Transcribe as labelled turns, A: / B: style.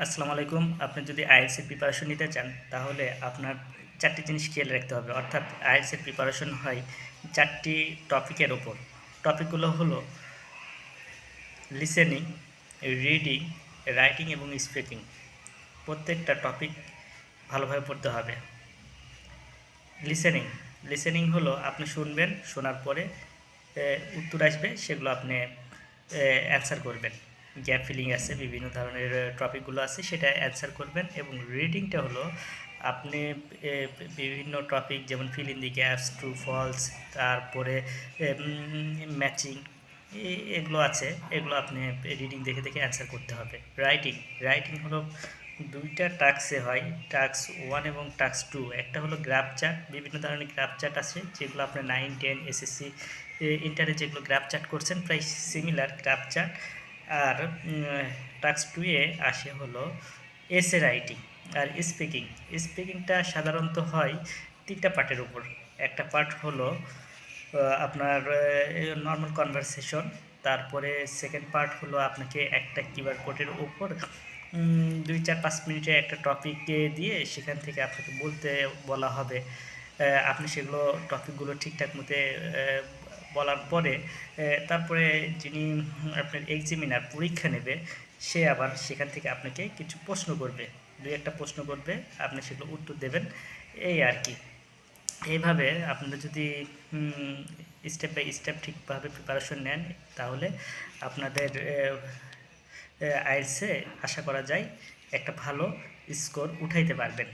A: আসসালামু আলাইকুম। আপনি যদি আইএলটিএস এর প্রিপারেশন নিতে চান, তাহলে আপনার ৪ টি জিনিস খেয়াল রাখতে হবে। অর্থাৎ আইএলটিএস এর প্রিপারেশন হয় ৪ টি টপিকের উপর। টপিকগুলো হলো লিসেনিং, রিডিং, রাইটিং এবং স্পিকিং। প্রত্যেকটা টপিক ভালোভাবে পড়তে হবে। লিসেনিং লিসেনিং হলো আপনি শুনবেন, শোনার পরে উত্তর আসবে, সেগুলো আপনি অ্যান্সার করবেন। গ্যাপ ফিলিং আছে, বিভিন্ন ধরনের টপিকগুলো আছে, সেটা অ্যান্সার করবেন। এবং রিডিংটা হলো আপনি বিভিন্ন টপিক যেমন fill in the gaps, true false, তারপরে ম্যাচিং, এগুলো আছে, এগুলো আপনি রিডিং দেখে দেখে অ্যান্সার করতে হবে। রাইটিং রাইটিং হলো দুইটা টাস্কে হয়, টাস্ক 1 এবং টাস্ক 2। একটা হলো গ্রাফ চার্ট, বিভিন্ন ধরনের গ্রাফ চার্ট আছে যেগুলো আপনার 9, 10, এসএসসি, ইন্টারে যেগুলো গ্রাফ চার্ট করছেন প্রায় সিমিলার গ্রাফ চার্ট। আর টাস্ক 2 এ আসে হলো এসে রাইটিং আর স্পিকিং। স্পিকিংটা সাধারণত হয় 3টা পার্টের উপর। একটা পার্ট হলো আপনার নর্মাল কনভারসেশন। তারপরে সেকেন্ড পার্ট হলো আপনাকে একটা কিউআর কোডের উপর 2, 4, 5 মিনিটে একটা টপিক দিয়ে সেখান থেকে আপনাকে বলতে বলা হবে। আপনি সেগুলো টপিকগুলো ঠিকঠাক মতো বলার পরে তারপরে যিনি আপনার এক্সামিনার পরীক্ষা নেবে, সে আবার সেখান থেকে আপনাকে কিছু প্রশ্ন করবে, 2-1টা প্রশ্ন করবে, আপনি সেগুলো উত্তর দেবেন, এই আর কি। এইভাবে আপনারা যদি স্টেপ বাই স্টেপ ঠিকভাবে প্রিপারেশন নেন, তাহলে আপনাদের আইএলটিএসে আশা করা যায় একটা ভালো স্কোর উঠাইতে পারবেন।